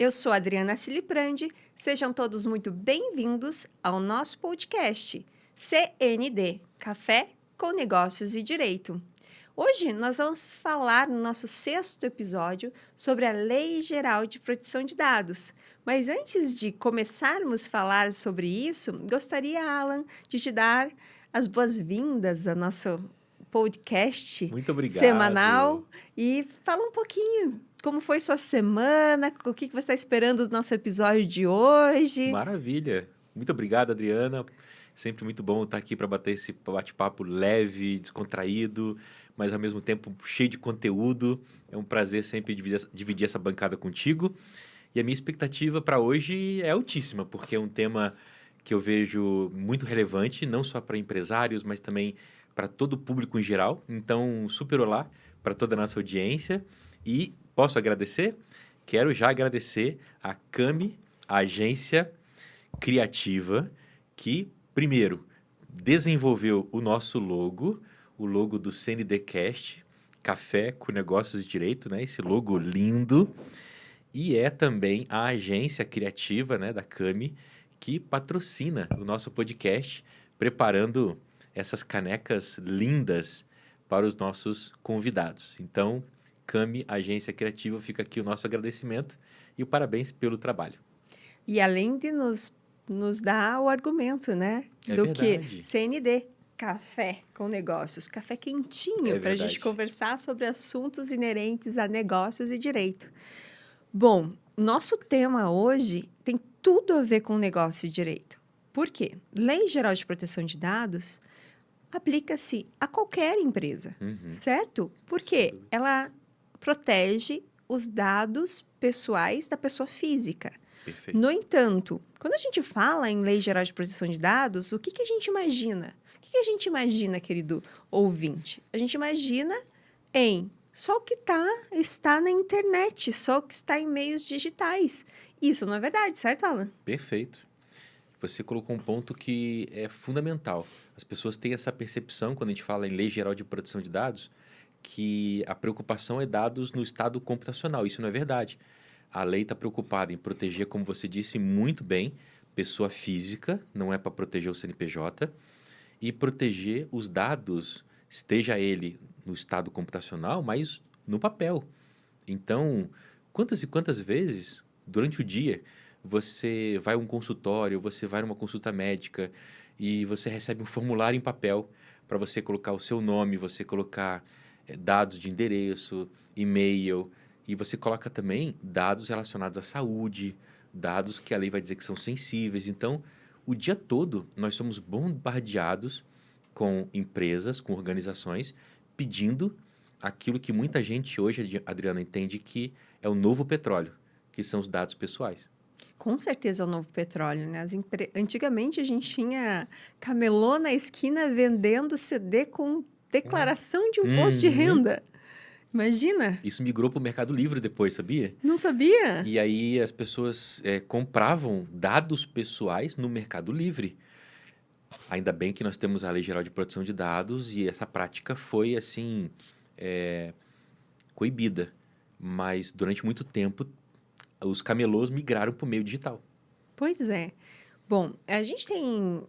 Eu sou Adriana Ciliprandi, sejam todos muito bem-vindos ao nosso podcast CND, Café com Negócios e Direito. Hoje nós vamos falar no nosso 6º episódio sobre a Lei Geral de Proteção de Dados. Mas antes de começarmos a falar sobre isso, gostaria, Alan, de te dar as boas-vindas ao nosso podcast Muito obrigado. semanal e fala um pouquinho como foi sua semana, o que você está esperando do nosso episódio de hoje. Maravilha. Muito obrigado, Adriana. Sempre muito bom estar aqui para bater esse bate-papo leve, descontraído, mas ao mesmo tempo cheio de conteúdo. É um prazer sempre dividir essa bancada contigo. E a minha expectativa para hoje é altíssima, porque é um tema que eu vejo muito relevante, não só para empresários, mas também para todo o público em geral. Então, super olá para toda a nossa audiência. E posso agradecer? Quero já agradecer a Cami, a agência criativa, que, primeiro, desenvolveu o nosso logo, o logo do CNDcast, Café com Negócios de Direito, né? Esse logo lindo. E é também a agência criativa, né, da Cami, que patrocina o nosso podcast, preparando essas canecas lindas para os nossos convidados. Então, Cami, agência criativa, fica aqui o nosso agradecimento e o parabéns pelo trabalho. E além de nos dar o argumento, né? Do verdade. que CND, Café com Negócios, café quentinho para a gente verdade. conversar sobre assuntos inerentes a negócios e direito. Bom, nosso tema hoje tem tudo a ver com negócio e direito. Por quê? Lei Geral de Proteção de Dados aplica-se a qualquer empresa, certo? Porque Sem dúvida. ela protege os dados pessoais da pessoa física. Perfeito. No entanto, quando a gente fala em Lei Geral de Proteção de Dados, o que a gente imagina? O que a gente imagina, querido ouvinte? A gente imagina em só o que está na internet, só o que está em meios digitais. Isso não é verdade, certo, Alan? Perfeito. Você colocou um ponto que é fundamental. As pessoas têm essa percepção, quando a gente fala em Lei Geral de Proteção de Dados, que a preocupação é dados no estado computacional. Isso não é verdade. A lei está preocupada em proteger, como você disse muito bem, pessoa física, não é para proteger o CNPJ, e proteger os dados, esteja ele no estado computacional, mas no papel. Então, quantas e quantas vezes, durante o dia, você vai a um consultório, você vai a uma consulta médica e você recebe um formulário em papel para você colocar o seu nome, você colocar dados de endereço, e-mail, e você coloca também dados relacionados à saúde, dados que a lei vai dizer que são sensíveis. Então, o dia todo, nós somos bombardeados com empresas, com organizações, pedindo aquilo que muita gente hoje, Adriana, entende que é o novo petróleo, que são os dados pessoais. Com certeza é o novo petróleo, né? Antigamente a gente tinha camelô na esquina vendendo CD com declaração de imposto de renda. Imagina? Isso migrou para o Mercado Livre depois, sabia? Não sabia? E aí as pessoas compravam dados pessoais no Mercado Livre. Ainda bem que nós temos a Lei Geral de Proteção de Dados e essa prática foi, assim, coibida. Mas durante muito tempo, os camelôs migraram para o meio digital. Pois é. Bom, a gente tem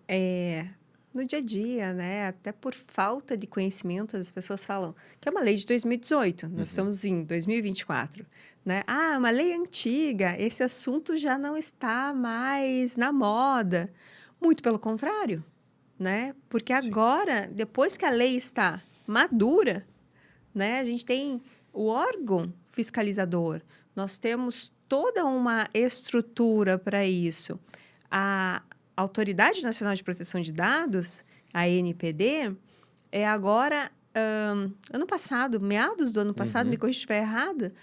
no dia a dia, né, até por falta de conhecimento, as pessoas falam que é uma lei de 2018, nós estamos em 2024. Né? Ah, uma lei antiga, esse assunto já não está mais na moda. Muito pelo contrário, né? Porque agora, depois que a lei está madura, né, a gente tem o órgão fiscalizador, nós temos toda uma estrutura para isso. A Autoridade Nacional de Proteção de Dados, a ANPD, é agora, ano passado, meados do ano passado, me corrija se estiver errada,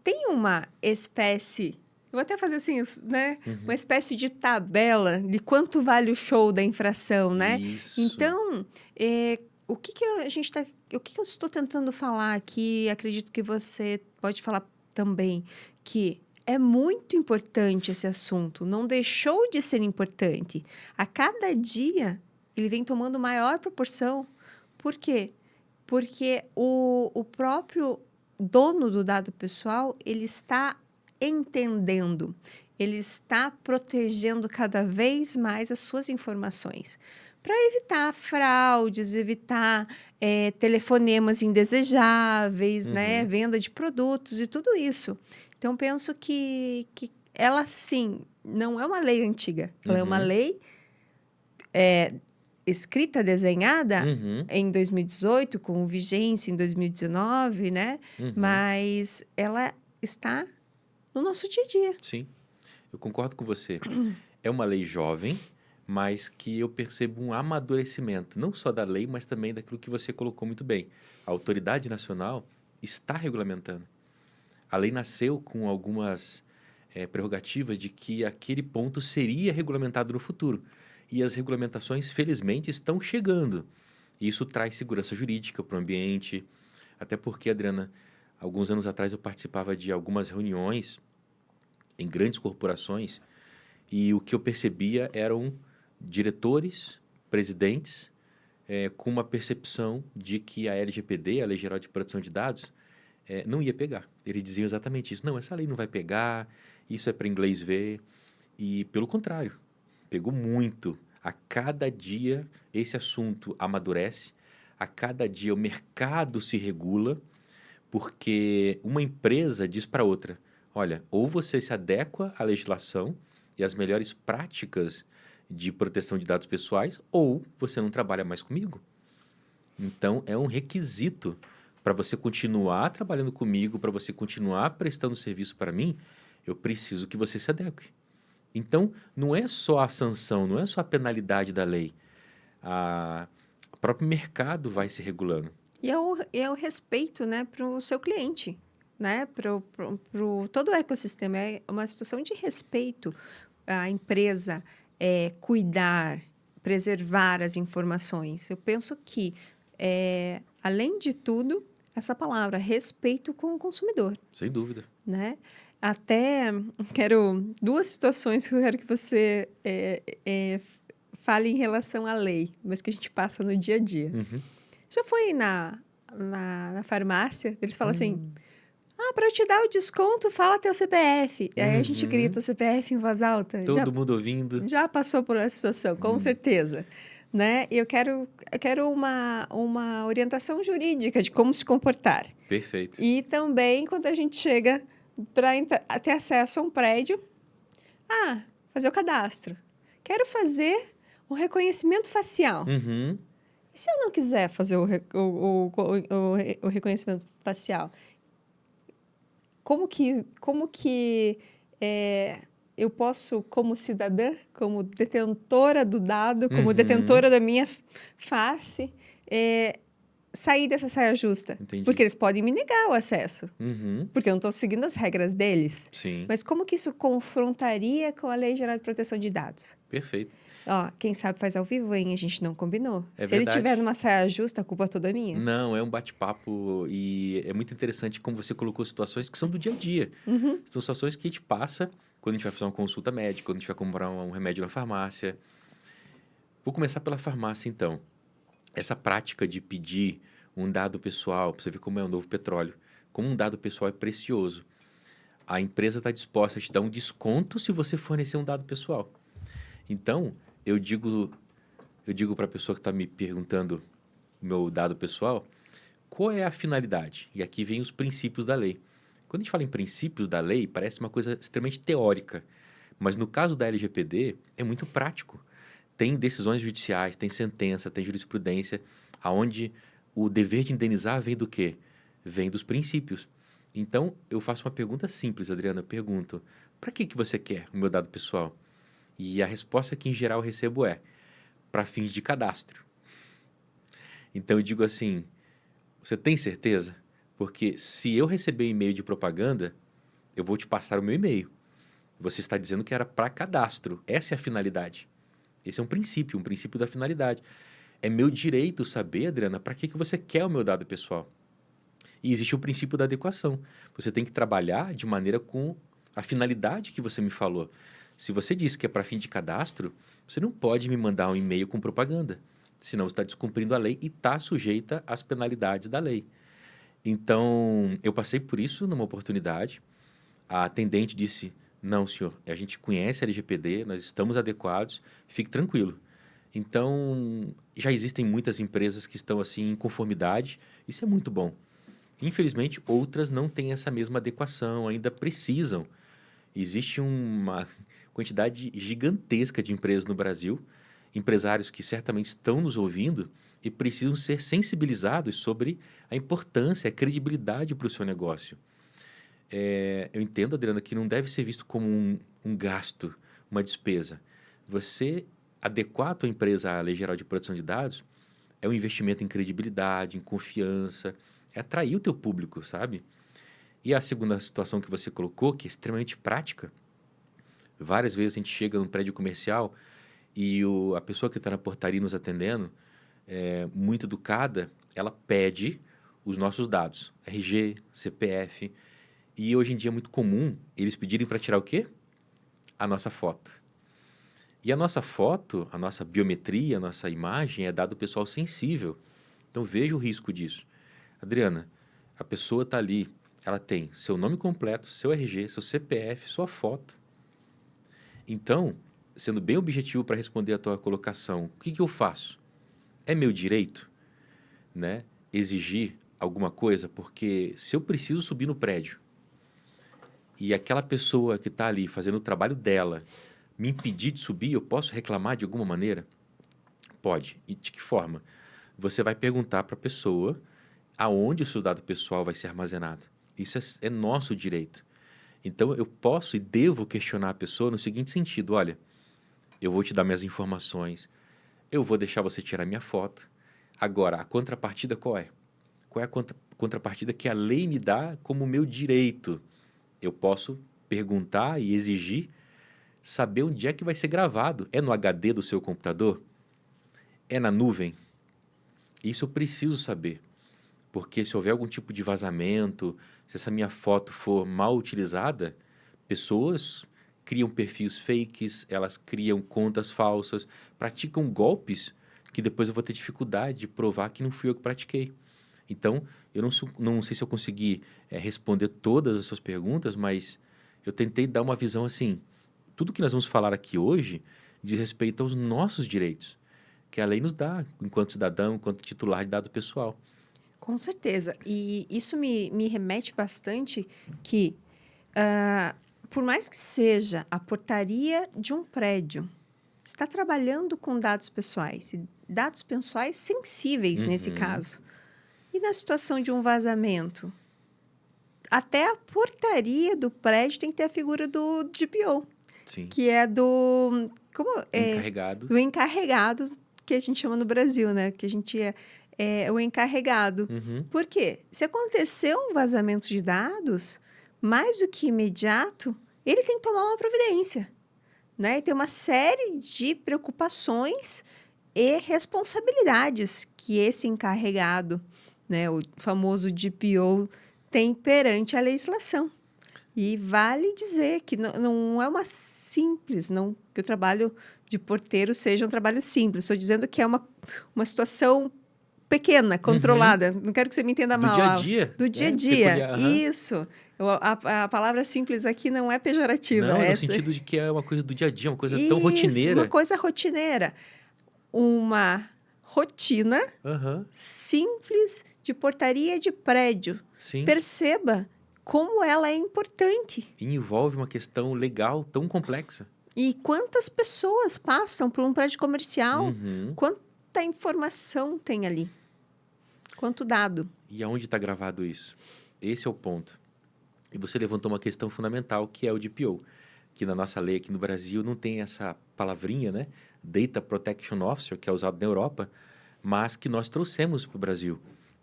tem uma espécie, eu vou até fazer assim, né? Uma espécie de tabela de quanto vale o show da infração, né? Isso. Então, o que eu estou tentando falar aqui, acredito que você pode falar também, que é muito importante esse assunto, não deixou de ser importante. A cada dia, ele vem tomando maior proporção. Por quê? Porque o próprio dono do dado pessoal, ele está entendendo, ele está protegendo cada vez mais as suas informações para evitar fraudes, evitar telefonemas indesejáveis, né? Uhum. Venda de produtos e tudo isso. Então, penso que ela, sim, não é uma lei antiga. Ela é uma Uhum. lei escrita, desenhada Uhum. em 2018, com vigência em 2019, né? Uhum. Mas ela está no nosso dia a dia. Sim, eu concordo com você. É uma lei jovem, mas que eu percebo um amadurecimento, não só da lei, mas também daquilo que você colocou muito bem. A autoridade nacional está regulamentando. A lei nasceu com algumas prerrogativas de que aquele ponto seria regulamentado no futuro. E as regulamentações, felizmente, estão chegando. E isso traz segurança jurídica para o ambiente. Até porque, Adriana, alguns anos atrás eu participava de algumas reuniões em grandes corporações e o que eu percebia eram diretores, presidentes, com uma percepção de que a LGPD, a Lei Geral de Proteção de Dados, não ia pegar. Eles diziam exatamente isso. Não, essa lei não vai pegar, isso é para inglês ver. E, pelo contrário, pegou muito. A cada dia esse assunto amadurece, a cada dia o mercado se regula, porque uma empresa diz para outra: olha, ou você se adequa à legislação e às melhores práticas de proteção de dados pessoais, ou você não trabalha mais comigo. Então, é um requisito para você continuar trabalhando comigo, para você continuar prestando serviço para mim, eu preciso que você se adeque. Então, não é só a sanção, não é só a penalidade da lei. O próprio mercado vai se regulando. E é o respeito, né, para o seu cliente, né, pro todo o ecossistema. É uma situação de respeito. A empresa cuidar, preservar as informações. Eu penso que, além de tudo, essa palavra, respeito com o consumidor, Sem dúvida. né? Até quero duas situações que eu quero que você fale em relação à lei, mas que a gente passa no dia a dia. Uhum. Já foi na farmácia, eles falam assim: para eu te dar o desconto, fala teu CPF. Aí a gente grita o CPF em voz alta. Todo mundo ouvindo. Já passou por essa situação, com certeza. Né? E eu quero uma orientação jurídica de como se comportar. Perfeito. E também, quando a gente chega para ter acesso a um prédio, fazer o cadastro. Quero fazer o reconhecimento facial. Uhum. E se eu não quiser fazer o reconhecimento facial? Como que eu posso, como cidadã, como detentora do dado, como detentora da minha face, sair dessa saia justa? Entendi. Porque eles podem me negar o acesso, Uhum. porque eu não estou seguindo as regras deles. Sim. Mas como que isso confrontaria com a Lei Geral de Proteção de Dados? Perfeito. Ó, quem sabe faz ao vivo, hein? A gente não combinou. É Se ele verdade. tiver numa saia justa, a culpa toda é minha. Não, é um bate-papo e é muito interessante como você colocou situações que são do dia a dia. São situações que a gente passa quando a gente vai fazer uma consulta médica, quando a gente vai comprar um remédio na farmácia. Vou começar pela farmácia, então. Essa prática de pedir um dado pessoal, para você ver como é o novo petróleo, como um dado pessoal é precioso. A empresa está disposta a te dar um desconto se você fornecer um dado pessoal. Então, eu digo para a pessoa que está me perguntando o meu dado pessoal, qual é a finalidade? E aqui vem os princípios da lei. Quando a gente fala em princípios da lei, parece uma coisa extremamente teórica. Mas no caso da LGPD, é muito prático. Tem decisões judiciais, tem sentença, tem jurisprudência, aonde o dever de indenizar vem do quê? Vem dos princípios. Então, eu faço uma pergunta simples, Adriana. Eu pergunto, para que você quer o meu dado pessoal? E a resposta que, em geral, eu recebo é para fins de cadastro. Então, eu digo assim, você tem certeza? Porque se eu receber e-mail de propaganda, eu vou te passar o meu e-mail. Você está dizendo que era para cadastro. Essa é a finalidade. Esse é um princípio da finalidade. É meu direito saber, Adriana, para que você quer o meu dado pessoal. E existe o princípio da adequação. Você tem que trabalhar de maneira com a finalidade que você me falou. Se você disse que é para fim de cadastro, você não pode me mandar um e-mail com propaganda. Senão você está descumprindo a lei e está sujeita às penalidades da lei. Então, eu passei por isso numa oportunidade. A atendente disse, não, senhor, a gente conhece a LGPD, nós estamos adequados, fique tranquilo. Então, já existem muitas empresas que estão assim em conformidade, isso é muito bom. Infelizmente, outras não têm essa mesma adequação, ainda precisam. Existe uma quantidade gigantesca de empresas no Brasil, empresários que certamente estão nos ouvindo e precisam ser sensibilizados sobre a importância, a credibilidade para o seu negócio. Eu entendo, Adriana, que não deve ser visto como um gasto, uma despesa. Você adequar a tua empresa à Lei Geral de Proteção de Dados é um investimento em credibilidade, em confiança, é atrair o teu público, sabe? E a segunda situação que você colocou, que é extremamente prática, várias vezes a gente chega num prédio comercial e a pessoa que está na portaria nos atendendo, muito educada, ela pede os nossos dados, RG, CPF, e hoje em dia é muito comum eles pedirem para tirar o quê? A nossa foto. E a nossa foto, a nossa biometria, a nossa imagem é dado ao pessoal sensível. Então veja o risco disso. Adriana, a pessoa está ali, ela tem seu nome completo, seu RG, seu CPF, sua foto. Então, sendo bem objetivo para responder a tua colocação, o que eu faço? É meu direito, né, exigir alguma coisa? Porque se eu preciso subir no prédio e aquela pessoa que está ali fazendo o trabalho dela me impedir de subir, eu posso reclamar de alguma maneira? Pode. E de que forma? Você vai perguntar para a pessoa aonde o seu dado pessoal vai ser armazenado. Isso é nosso direito. Então, eu posso e devo questionar a pessoa no seguinte sentido: olha, eu vou te dar minhas informações, eu vou deixar você tirar minha foto. Agora, a contrapartida qual é? Qual é a contrapartida que a lei me dá como meu direito? Eu posso perguntar e exigir saber onde é que vai ser gravado. É no HD do seu computador? É na nuvem? Isso eu preciso saber. Porque se houver algum tipo de vazamento, se essa minha foto for mal utilizada, pessoas criam perfis fakes, elas criam contas falsas, praticam golpes que depois eu vou ter dificuldade de provar que não fui eu que pratiquei. Então, eu não sei se eu consegui responder todas as suas perguntas, mas eu tentei dar uma visão assim. Tudo que nós vamos falar aqui hoje diz respeito aos nossos direitos, que a lei nos dá enquanto cidadão, enquanto titular de dado pessoal. Com certeza. E isso me remete bastante que, por mais que seja a portaria de um prédio, está trabalhando com dados pessoais, e dados pessoais sensíveis nesse caso. E na situação de um vazamento? Até a portaria do prédio tem que ter a figura do DPO, Sim. que é do Encarregado. do encarregado, que a gente chama no Brasil, né? Que a gente é o encarregado. Por quê? Se acontecer um vazamento de dados, mais do que imediato, ele tem que tomar uma providência, né? E tem uma série de preocupações e responsabilidades que esse encarregado, né, o famoso DPO, tem perante a legislação. E vale dizer que não é uma simples, não que o trabalho de porteiro seja um trabalho simples. Estou dizendo que é uma situação pequena, controlada. Não quero que você me entenda mal. Do dia a dia. Do dia a dia. Isso. A palavra simples aqui não é pejorativa. Não, no sentido de que é uma coisa do dia a dia, uma coisa tão rotineira. Uma coisa rotineira. Uma rotina simples de portaria de prédio. Sim. Perceba como ela é importante. E envolve uma questão legal tão complexa. E quantas pessoas passam por um prédio comercial? Quanta informação tem ali? Quanto dado? E aonde está gravado isso? Esse é o ponto. E você levantou uma questão fundamental, que é o DPO, que na nossa lei aqui no Brasil não tem essa palavrinha, né? Data Protection Officer, que é usado na Europa, mas que nós trouxemos para o Brasil.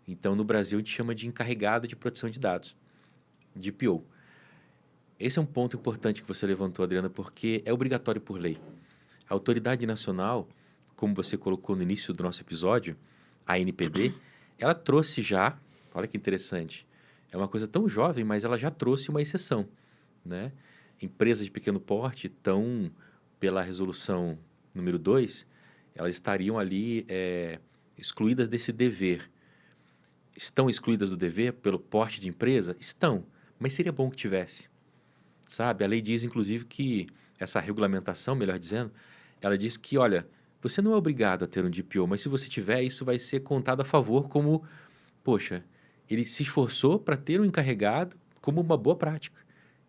Então, no Brasil, a gente chama de encarregado de proteção de dados, DPO. Esse é um ponto importante que você levantou, Adriana, porque é obrigatório por lei. A autoridade nacional, como você colocou no início do nosso episódio, a ANPD, ela trouxe já, olha que interessante, é uma coisa tão jovem, mas ela já trouxe uma exceção, né? Empresas de pequeno porte estão, pela resolução número 2, elas estariam ali excluídas desse dever. Estão excluídas do dever pelo porte de empresa? Estão, mas seria bom que tivesse. sabe? A lei diz, inclusive, que essa regulamentação, melhor dizendo, ela diz que, olha, você não é obrigado a ter um DPO, mas se você tiver, isso vai ser contado a favor como, poxa, ele se esforçou para ter um encarregado como uma boa prática.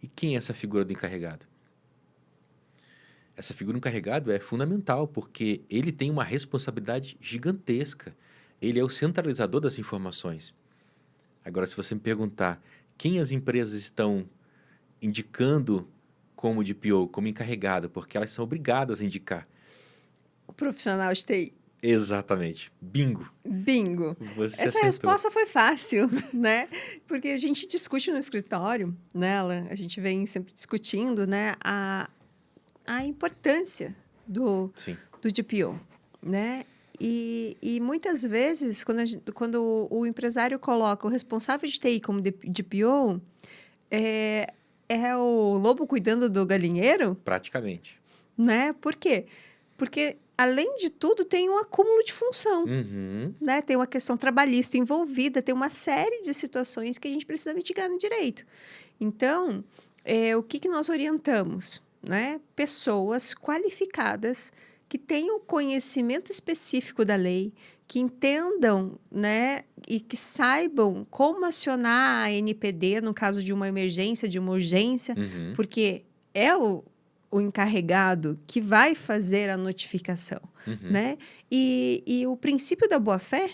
E quem é essa figura do encarregado? Essa figura do encarregado é fundamental, porque ele tem uma responsabilidade gigantesca. Ele é o centralizador das informações. Agora, se você me perguntar quem as empresas estão indicando como DPO, como encarregado, porque elas são obrigadas a indicar. O profissional de TI. Exatamente. Bingo. Bingo. Você Essa acertou. resposta foi fácil, né? Porque a gente discute no escritório, né? A gente vem sempre discutindo, né? A importância do DPO, né? E muitas vezes, quando o empresário coloca o responsável de TI como DPO, é o lobo cuidando do galinheiro? Praticamente. Né? Por quê? Porque, além de tudo, tem um acúmulo de função. Uhum. Né? Tem uma questão trabalhista envolvida, tem uma série de situações que a gente precisa mitigar no direito. Então, o que nós orientamos? Né? Pessoas qualificadas que tenham conhecimento específico da lei, que entendam, né, e que saibam como acionar a NPD no caso de uma emergência, de uma urgência, porque é o encarregado que vai fazer a notificação, né? E o princípio da boa-fé,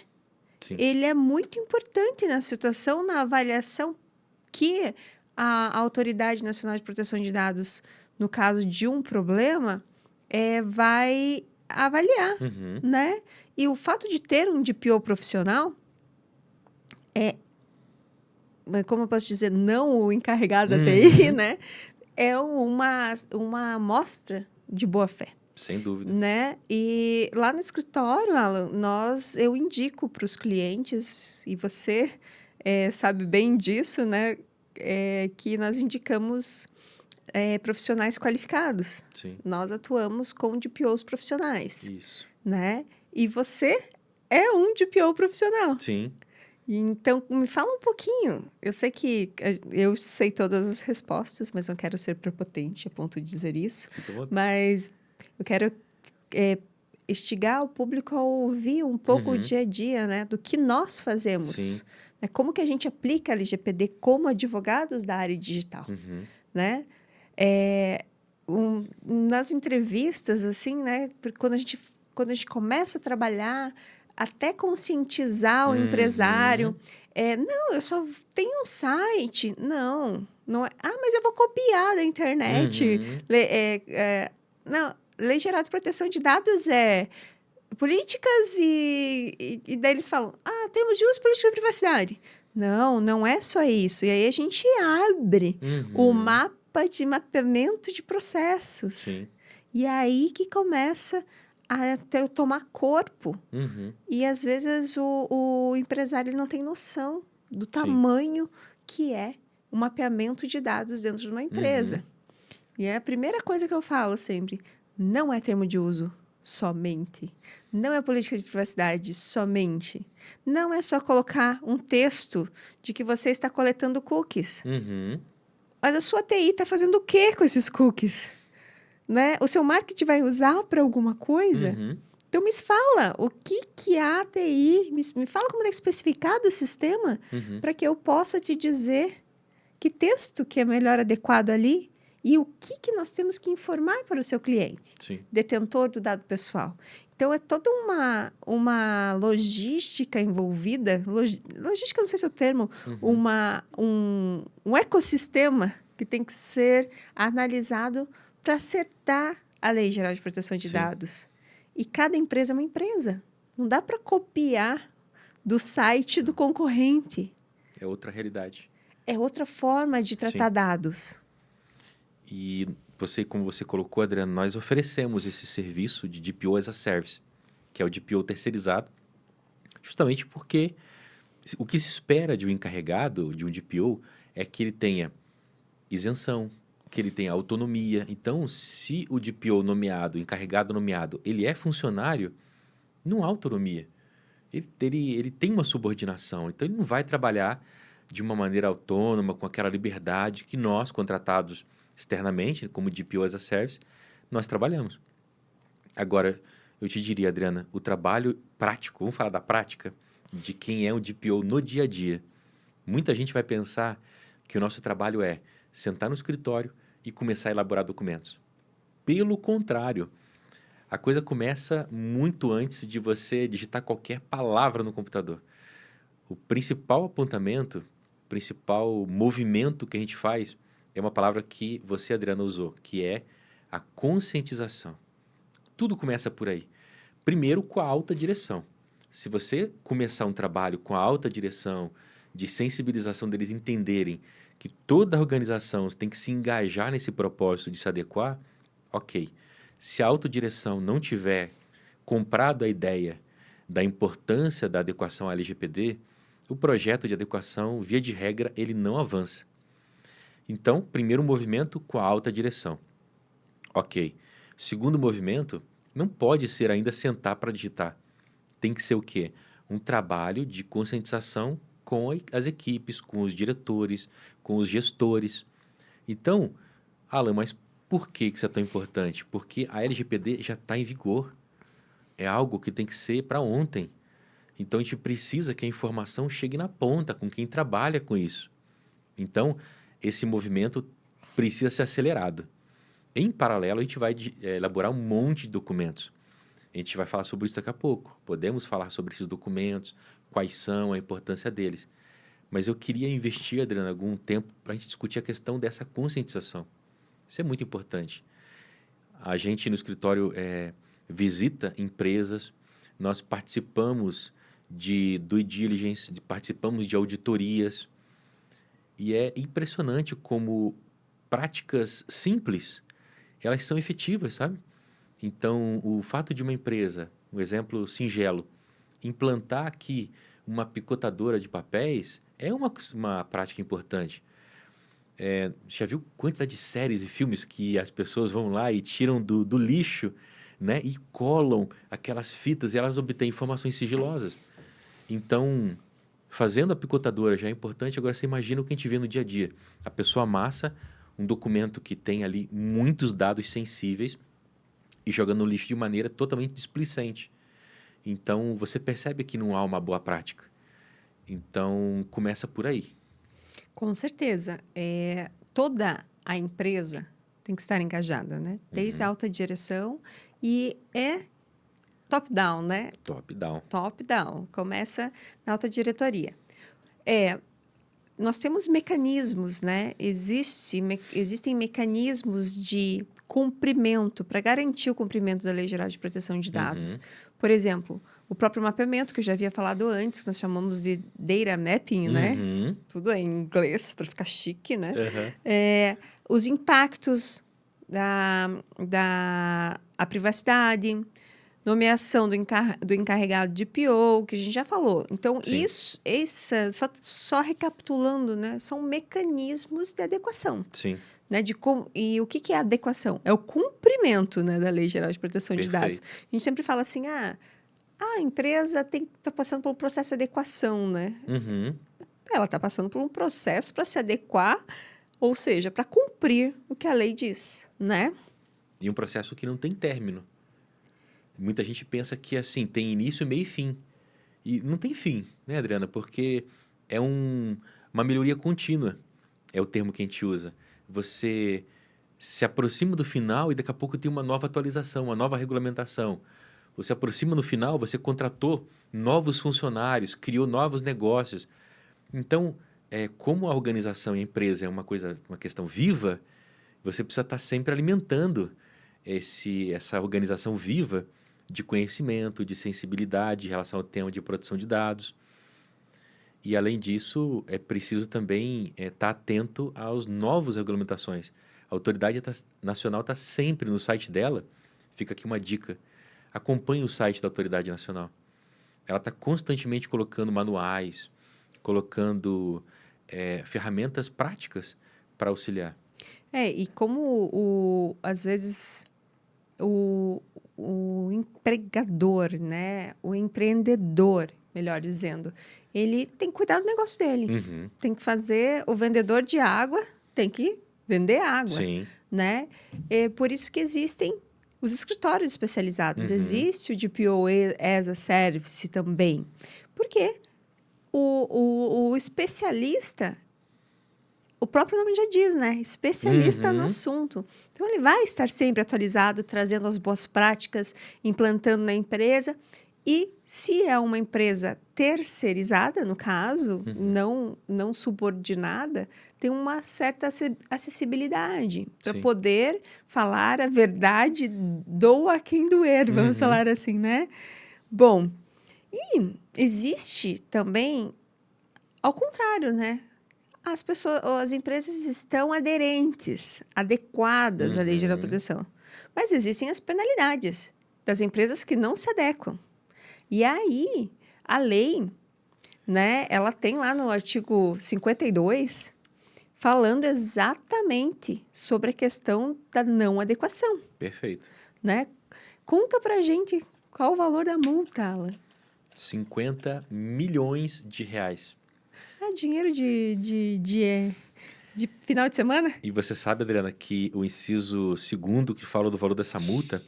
ele é muito importante na situação, na avaliação que a Autoridade Nacional de Proteção de Dados, no caso de um problema, vai avaliar, né? E o fato de ter um DPO profissional como eu posso dizer, não o encarregado da TI, né? É uma amostra de boa-fé. Sem dúvida. Né? E lá no escritório, Alan, eu indico para os clientes, e você sabe bem disso, né? Que nós indicamos profissionais qualificados. Sim. Nós atuamos com DPOs profissionais. Isso. Né? E você é um DPO profissional. Sim. Então, me fala um pouquinho. Eu sei que eu sei todas as respostas, mas não quero ser prepotente a ponto de dizer isso. Mas eu quero instigar o público a ouvir um pouco o dia a dia, né, do que nós fazemos. Sim. Né, como que a gente aplica a LGPD como advogados da área digital. Né? Nas entrevistas, assim, né, quando a gente começa a trabalhar, até conscientizar o empresário. Não, eu só tenho um site. Não é. Ah, mas eu vou copiar da internet. Não, Lei Geral de Proteção de Dados políticas e daí eles falam, temos duas políticas de privacidade. Não é só isso. E aí a gente abre o mapa de mapeamento de processos. Sim. E aí que começa a tomar corpo. E, às vezes, o empresário não tem noção do tamanho que é o mapeamento de dados dentro de uma empresa. E é a primeira coisa que eu falo sempre, não é termo de uso somente. Não é política de privacidade somente. Não é só colocar um texto de que você está coletando cookies. Mas a sua TI está fazendo o quê com esses cookies? Né? O seu marketing vai usar para alguma coisa? Então, me fala o que a TI... Me fala como é especificado o sistema para que eu possa te dizer que texto que é melhor adequado ali e o que nós temos que informar para o seu cliente, detentor do dado pessoal. Então, é toda uma logística envolvida. Logística, não sei se é o termo. Um ecossistema que tem que ser analisado para acertar a Lei Geral de Proteção de Dados. E cada empresa é uma empresa. Não dá para copiar do site do concorrente. É outra realidade. É outra forma de tratar dados. E como você colocou, Adriano, nós oferecemos esse serviço de DPO as a Service, que é o DPO terceirizado, justamente porque o que se espera de um encarregado, de um DPO, é que ele tenha isenção, que ele tenha autonomia. Então, se o DPO nomeado, o encarregado nomeado, ele é funcionário, não há autonomia. Ele tem uma subordinação, então ele não vai trabalhar de uma maneira autônoma, com aquela liberdade que nós, contratados externamente, como DPO as a Service, nós trabalhamos. Agora, eu te diria, Adriana, o trabalho prático, vamos falar da prática, de quem é um DPO no dia a dia. Muita gente vai pensar que o nosso trabalho é sentar no escritório e começar a elaborar documentos. Pelo contrário, a coisa começa muito antes de você digitar qualquer palavra no computador. O principal apontamento, o principal movimento que a gente faz é uma palavra que você, Adriana, usou, que é a conscientização. Tudo começa por aí. Primeiro, com a alta direção. Se você começar um trabalho com a alta direção, de sensibilização deles entenderem que toda a organização tem que se engajar nesse propósito de se adequar, ok. Se a autodireção não tiver comprado a ideia da importância da adequação à LGPD, o projeto de adequação, via de regra, ele não avança. Então, primeiro movimento com a alta direção. Ok. Segundo movimento, não pode ser ainda sentar para digitar. Tem que ser o quê? Um trabalho de conscientização com as equipes, com os diretores, com os gestores. Então, Alan, mas por que isso é tão importante? Porque a LGPD já está em vigor. É algo que tem que ser para ontem. Então, a gente precisa que a informação chegue na ponta, com quem trabalha com isso. Então, esse movimento precisa ser acelerado. Em paralelo, a gente vai elaborar um monte de documentos. A gente vai falar sobre isso daqui a pouco. Podemos falar sobre esses documentos, quais são, a importância deles. Mas eu queria investir, Adriana, algum tempo para a gente discutir a questão dessa conscientização. Isso é muito importante. A gente no escritório visita empresas, nós participamos de due diligence, participamos de auditorias, e é impressionante como práticas simples, elas são efetivas, sabe? Então, o fato de uma empresa, um exemplo singelo, implantar aqui uma picotadora de papéis é uma prática importante. Já viu quantidade de séries e filmes que as pessoas vão lá e tiram do lixo, né? E colam aquelas fitas e elas obtêm informações sigilosas. Então, fazendo a picotadora já é importante. Agora, você imagina o que a gente vê no dia a dia. A pessoa amassa um documento que tem ali muitos dados sensíveis e jogando no lixo de maneira totalmente displicente. Então, você percebe que não há uma boa prática. Então, começa por aí. Com certeza. Toda a empresa tem que estar engajada, né? Desde a alta direção e top-down, né? Top-down. Top-down. Começa na alta diretoria. Nós temos mecanismos, né? Existem mecanismos de cumprimento, para garantir o cumprimento da Lei Geral de Proteção de Dados. Por exemplo, o próprio mapeamento, que eu já havia falado antes, que nós chamamos de data mapping, né? Tudo em inglês, para ficar chique, né? Os impactos da privacidade, nomeação do encarregado de PO, que a gente já falou. Então, só recapitulando, né? São mecanismos de adequação. Sim. Né, e o que é adequação? É o cumprimento, né, da Lei Geral de Proteção de Dados. A gente sempre fala assim, a empresa está passando por um processo de adequação, né? Ela está passando por um processo para se adequar, ou seja, para cumprir o que a lei diz, né? E um processo que não tem término. Muita gente pensa que assim tem início, meio e fim. E não tem fim, né, Adriana? Porque é uma melhoria contínua, é o termo que a gente usa. Você se aproxima do final e daqui a pouco tem uma nova atualização, uma nova regulamentação. Você aproxima no final, você contratou novos funcionários, criou novos negócios. Então, como a organização e a empresa é uma questão viva, você precisa estar sempre alimentando essa organização viva de conhecimento, de sensibilidade em relação ao tema de proteção de dados. E, além disso, é preciso também estar atento às novas regulamentações. A Autoridade Nacional está sempre no site dela. Fica aqui uma dica. Acompanhe o site da Autoridade Nacional. Ela está constantemente colocando manuais, colocando ferramentas práticas para auxiliar. E como, às vezes, o empregador, né? O empreendedor, melhor dizendo, ele tem que cuidar do negócio dele. Tem que fazer... O vendedor de água tem que vender água, Sim. né? É por isso que existem os escritórios especializados. Existe o DPO as a Service também. Porque o especialista, o próprio nome já diz, né? Especialista no assunto. Então, ele vai estar sempre atualizado, trazendo as boas práticas, implantando na empresa. E se é uma empresa terceirizada, no caso, não subordinada, tem uma certa acessibilidade para Sim. poder falar a verdade, doa quem doer, vamos falar assim, né? Bom, e existe também, ao contrário, né? As empresas estão adequadas à Lei Geral de Proteção. Mas existem as penalidades das empresas que não se adequam. E aí, a lei, né, ela tem lá no artigo 52, falando exatamente sobre a questão da não adequação, Perfeito. né? Conta pra gente qual o valor da multa, Alan. 50 milhões de reais. É dinheiro de final de semana? E você sabe, Adriana, que o inciso 2º que fala do valor dessa multa,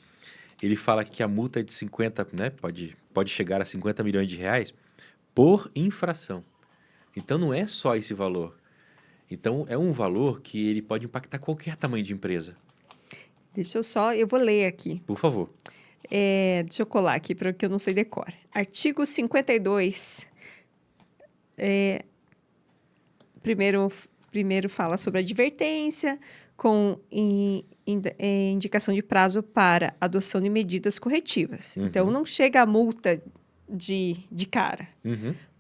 ele fala que a multa é de 50, né? Pode chegar a 50 milhões de reais por infração. Então, não é só esse valor. Então, é um valor que ele pode impactar qualquer tamanho de empresa. Eu vou ler aqui. Por favor. Deixa eu colar aqui, porque eu não sei decor. Artigo 52. Primeiro fala sobre advertência, com indicação de prazo para adoção de medidas corretivas. Então, não chega a multa de cara.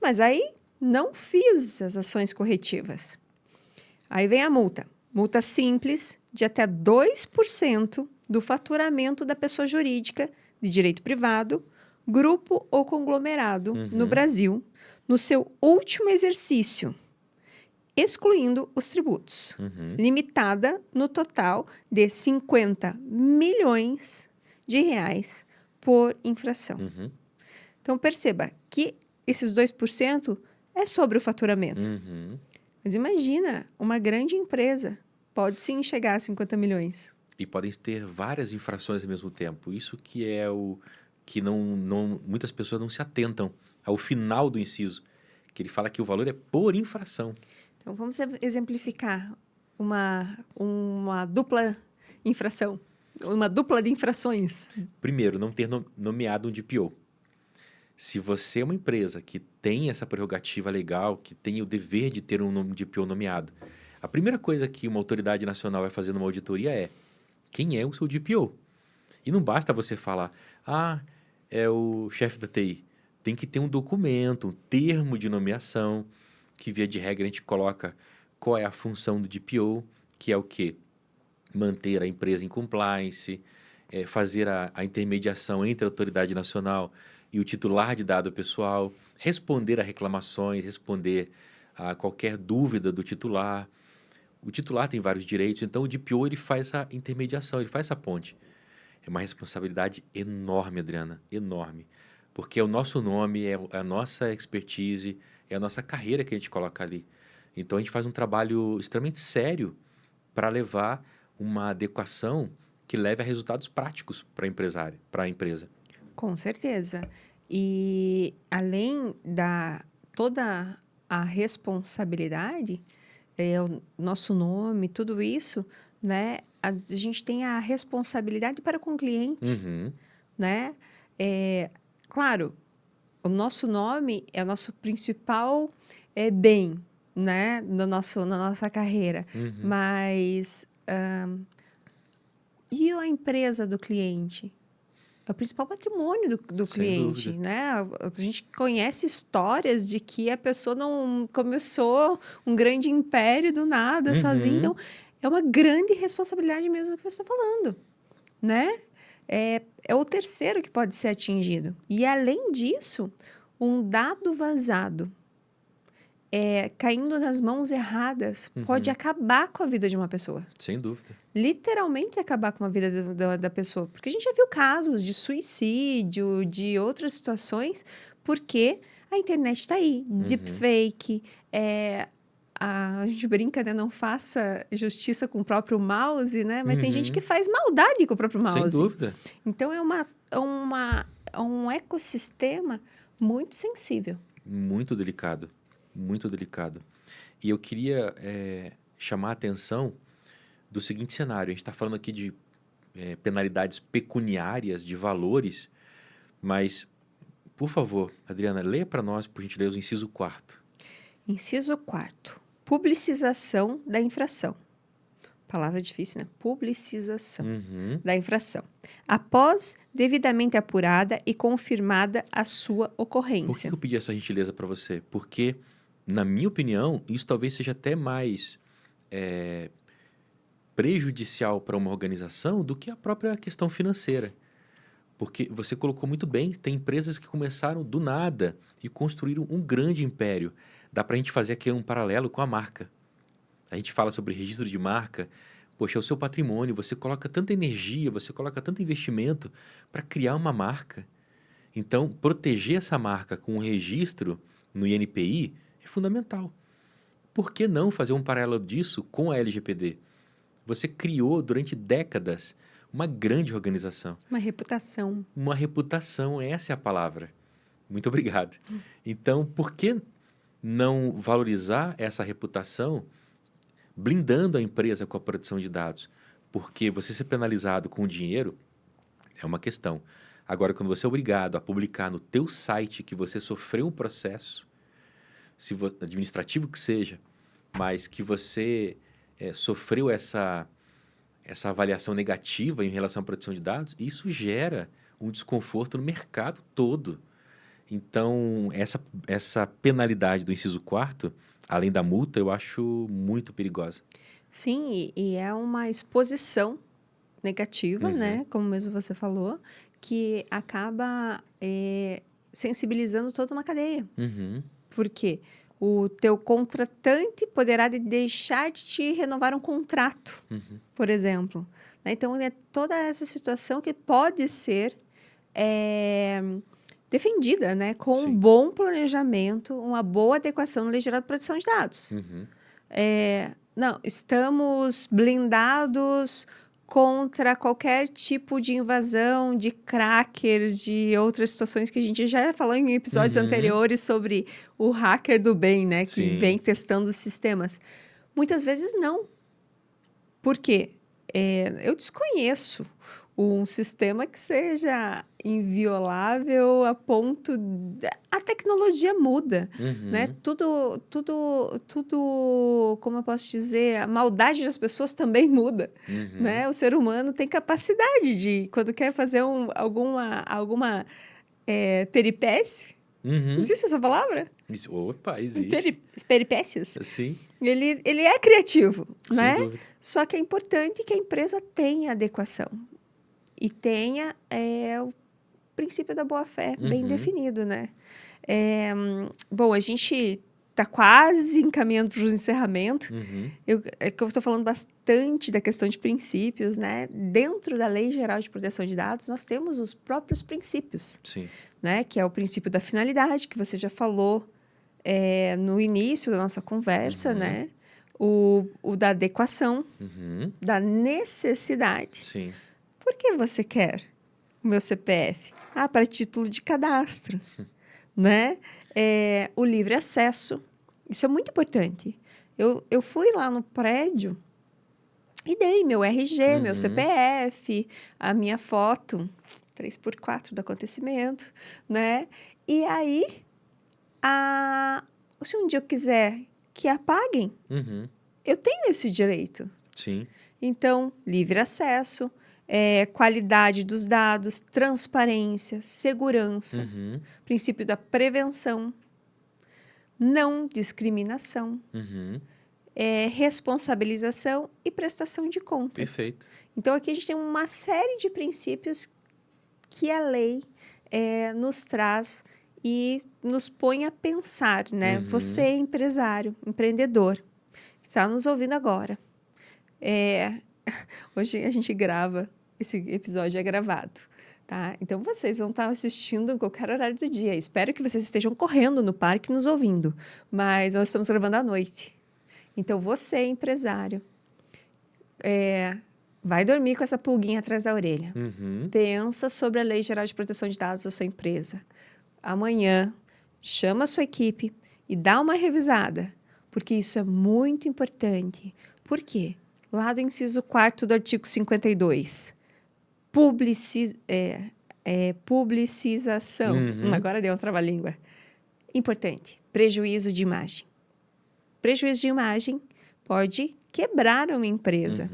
Mas aí, não fiz as ações corretivas. Aí vem a multa. Multa simples de até 2% do faturamento da pessoa jurídica de direito privado, grupo ou conglomerado no Brasil, no seu último exercício, excluindo os tributos, limitada no total de 50 milhões de reais por infração. Então, perceba que esses 2% é sobre o faturamento. Mas imagina, uma grande empresa pode sim chegar a 50 milhões. E podem ter várias infrações ao mesmo tempo. Isso que é o que muitas pessoas não se atentam ao final do inciso, que ele fala que o valor é por infração. Então, vamos exemplificar uma dupla infração, uma dupla de infrações. Primeiro, não ter nomeado um DPO. Se você é uma empresa que tem essa prerrogativa legal, que tem o dever de ter um DPO nomeado, a primeira coisa que uma autoridade nacional vai fazer numa auditoria é quem é o seu DPO. E não basta você falar, é o chefe da TI. Tem que ter um documento, um termo de nomeação, que via de regra a gente coloca qual é a função do DPO, que é o quê? Manter a empresa em compliance, fazer a intermediação entre a autoridade nacional e o titular de dado pessoal, responder a reclamações, responder a qualquer dúvida do titular. O titular tem vários direitos, então o DPO ele faz essa intermediação, ele faz essa ponte. É uma responsabilidade enorme, Adriana, enorme. Porque é o nosso nome, é a nossa expertise, é a nossa carreira que a gente coloca ali. Então a gente faz um trabalho extremamente sério para levar uma adequação que leve a resultados práticos para a empresa. Com certeza. E além da toda a responsabilidade, o nosso nome, tudo isso, né? A gente tem a responsabilidade para com o cliente, né? Claro, o nosso nome é o nosso principal bem, né? Na nossa carreira. Mas e a empresa do cliente? É o principal patrimônio do cliente, dúvida. né? A gente conhece histórias de que a pessoa não começou um grande império do nada, sozinha. Então, é uma grande responsabilidade mesmo que você está falando, né? É o terceiro que pode ser atingido. E, além disso, um dado vazado caindo nas mãos erradas pode acabar com a vida de uma pessoa. Sem dúvida. Literalmente acabar com a vida da pessoa. Porque a gente já viu casos de suicídio, de outras situações, porque a internet está aí. Deepfake, a gente brinca, né? Não faça justiça com o próprio mouse, né? Mas tem gente que Uhum. faz maldade com o próprio Sem mouse. dúvida. Então, é um ecossistema muito sensível. Muito delicado. Muito delicado. E eu queria chamar a atenção do seguinte cenário. A gente está falando aqui de penalidades pecuniárias, de valores, mas, por favor, Adriana, leia para nós, por gentileza, o inciso 4º. Inciso 4º. Publicização da infração. Palavra difícil, né? Publicização Uhum. da infração. Após devidamente apurada e confirmada a sua Por que ocorrência. eu pedi essa gentileza para você? Porque, na minha opinião, isso talvez seja até mais prejudicial para uma organização do que a própria questão financeira. Porque você colocou muito bem, tem empresas que começaram do nada e construíram um grande império. Dá para a gente fazer aqui um paralelo com a marca. A gente fala sobre registro de marca. Poxa, é o seu patrimônio, você coloca tanta energia, você coloca tanto investimento para criar uma marca. Então, proteger essa marca com um registro no INPI é fundamental. Por que não fazer um paralelo disso com a LGPD? Você criou durante décadas uma grande organização. Uma reputação. Uma reputação, essa é a palavra. Muito obrigado. Então, por que não valorizar essa reputação blindando a empresa com a proteção de dados? Porque você ser penalizado com dinheiro é uma questão. Agora, quando você é obrigado a publicar no teu site que você sofreu um processo, administrativo que seja, mas que você sofreu essa avaliação negativa em relação à proteção de dados, isso gera um desconforto no mercado todo. Então, essa penalidade do inciso 4º, além da multa, eu acho muito perigosa. Sim, e é uma exposição negativa, né? Como mesmo você falou, que acaba sensibilizando toda uma cadeia. Uhum. Porque o teu contratante poderá deixar de te renovar um contrato, por exemplo. Né? Então, é toda essa situação que pode ser defendida, né? Com Sim. um bom planejamento, uma boa adequação na Lei Geral de Proteção de Dados. Não, estamos blindados contra qualquer tipo de invasão, de crackers, de outras situações que a gente já falou em episódios anteriores sobre o hacker do bem, né? Que Sim. vem testando os sistemas. Muitas vezes não. Por quê? Eu desconheço um sistema que seja inviolável a ponto... A tecnologia muda, né? Tudo, como eu posso dizer, a maldade das pessoas também muda, né? O ser humano tem capacidade de, quando quer fazer alguma peripécie, existe essa palavra? Opa, existe. Peripécias? Sim. Ele é criativo, Sem né? dúvida. Só que é importante que a empresa tenha adequação e tenha o princípio da boa-fé bem definido, né? Bom, a gente está quase encaminhando para o encerramento. É que eu estou falando bastante da questão de princípios, né? Dentro da Lei Geral de Proteção de Dados, nós temos os próprios princípios, Sim. né? Que é o princípio da finalidade, que você já falou no início da nossa conversa, né? O da adequação, da necessidade. Sim. Por que você quer o meu CPF? Para título de cadastro, né? O livre acesso. Isso é muito importante. Eu fui lá no prédio e dei meu RG, meu CPF, a minha foto, 3x4 do acontecimento, né? E aí, se um dia eu quiser que apaguem, eu tenho esse direito. Sim. Então, livre acesso, qualidade dos dados, transparência, segurança, princípio da prevenção, não discriminação, responsabilização e prestação de contas. Perfeito. Então, aqui a gente tem uma série de princípios que a lei nos traz e nos põe a pensar, né? Você é empresário, empreendedor, que está nos ouvindo agora. Hoje a gente grava, esse episódio é gravado, tá? Então, vocês vão estar assistindo em qualquer horário do dia. Espero que vocês estejam correndo no parque nos ouvindo, mas nós estamos gravando à noite. Então, você, empresário, vai dormir com essa pulguinha atrás da orelha. Pensa sobre a Lei Geral de Proteção de Dados da sua empresa. Amanhã, chama a sua equipe e dá uma revisada, porque isso é muito importante. Por quê? Lá do inciso 4º do artigo 52, publicização. Agora deu um trava-língua. Importante. Prejuízo de imagem. Prejuízo de imagem pode quebrar uma empresa.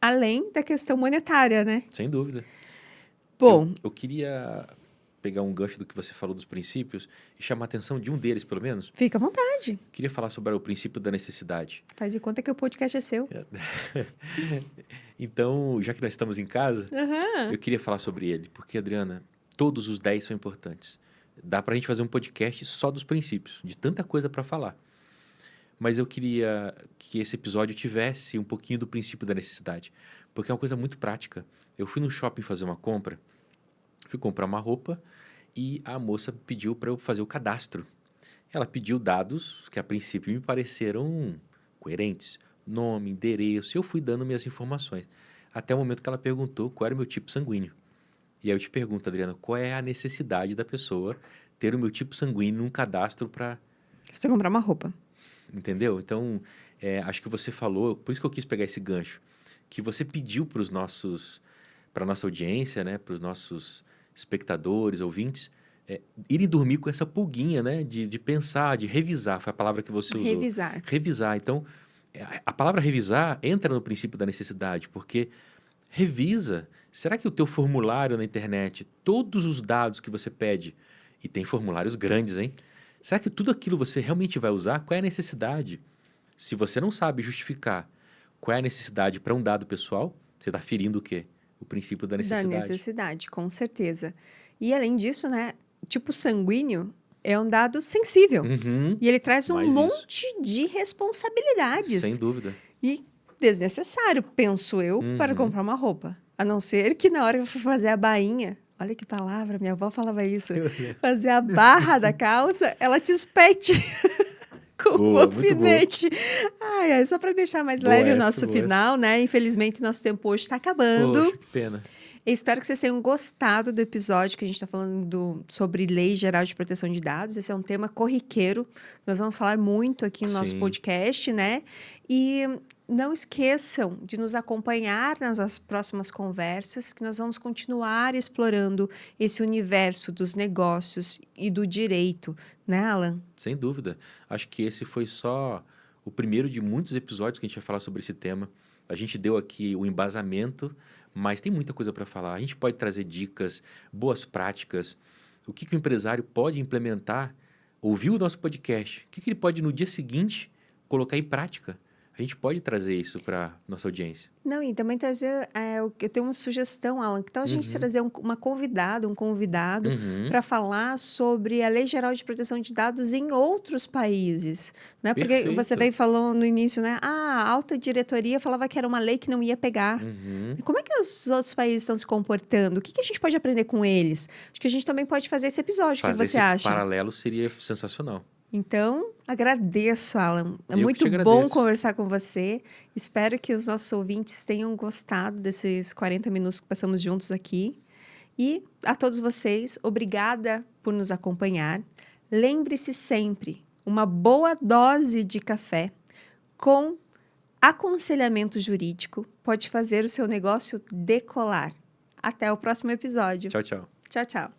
Além da questão monetária, né? Sem dúvida. Bom, eu queria pegar um gancho do que você falou dos princípios e chamar a atenção de um deles, pelo menos. Fica à vontade. Queria falar sobre o princípio da necessidade. Faz de conta que o podcast é seu. Então, já que nós estamos em casa, eu queria falar sobre ele. Porque, Adriana, todos os 10 são importantes. Dá para a gente fazer um podcast só dos princípios, de tanta coisa para falar. Mas eu queria que esse episódio tivesse um pouquinho do princípio da necessidade. Porque é uma coisa muito prática. Eu fui no shopping fazer uma compra, fui comprar uma roupa e a moça pediu para eu fazer o cadastro. Ela pediu dados que a princípio me pareceram coerentes. Nome, endereço, e eu fui dando minhas informações. Até o momento que ela perguntou qual era o meu tipo sanguíneo. E aí eu te pergunto, Adriana, qual é a necessidade da pessoa ter o meu tipo sanguíneo num cadastro para... Você comprar uma roupa. Entendeu? Então, acho que você falou, por isso que eu quis pegar esse gancho, que você pediu para a nossa audiência, né, para os nossos espectadores, ouvintes, irem dormir com essa pulguinha, né, de pensar, de revisar, foi a palavra que você usou. Revisar. Revisar. Então, a palavra revisar entra no princípio da necessidade, porque revisa. Será que o teu formulário na internet, todos os dados que você pede, e tem formulários grandes, hein? Será que tudo aquilo você realmente vai usar? Qual é a necessidade? Se você não sabe justificar qual é a necessidade para um dado pessoal, você está ferindo o quê? O princípio da necessidade. Da necessidade, com certeza. E além disso, né, tipo sanguíneo é um dado sensível. E ele traz um monte de responsabilidades. Sem dúvida. E desnecessário, penso eu, para comprar uma roupa. A não ser que na hora que eu for fazer a bainha, olha que palavra, minha avó falava isso, fazer a barra da calça, ela te espete com o alfinete. Só para deixar mais leve o nosso final, né? Infelizmente, nosso tempo hoje está acabando. Poxa, que pena. Eu espero que vocês tenham gostado do episódio que a gente está falando sobre Lei Geral de Proteção de Dados. Esse é um tema corriqueiro. Nós vamos falar muito aqui no nosso podcast, né? E não esqueçam de nos acompanhar nas próximas conversas, que nós vamos continuar explorando esse universo dos negócios e do direito, né, Alan? Sem dúvida. Acho que esse foi só o primeiro de muitos episódios que a gente vai falar sobre esse tema. A gente deu aqui o embasamento, mas tem muita coisa para falar. A gente pode trazer dicas, boas práticas, o que o empresário pode implementar, ouvir o nosso podcast, o que ele pode no dia seguinte colocar em prática. A gente pode trazer isso para nossa audiência. Não, e também trazer... eu tenho uma sugestão, Alan. Que tal a gente trazer um convidado para falar sobre a Lei Geral de Proteção de Dados em outros países? Né? Porque você veio falou no início, né? A alta diretoria falava que era uma lei que não ia pegar. Como é que os outros países estão se comportando? O que a gente pode aprender com eles? Acho que a gente também pode fazer esse episódio. O que você acha? Fazer esse paralelo seria sensacional. Então, agradeço, Alan. É muito bom conversar com você. Espero que os nossos ouvintes tenham gostado desses 40 minutos que passamos juntos aqui. E a todos vocês, obrigada por nos acompanhar. Lembre-se sempre, uma boa dose de café com aconselhamento jurídico pode fazer o seu negócio decolar. Até o próximo episódio. Tchau, tchau. Tchau, tchau.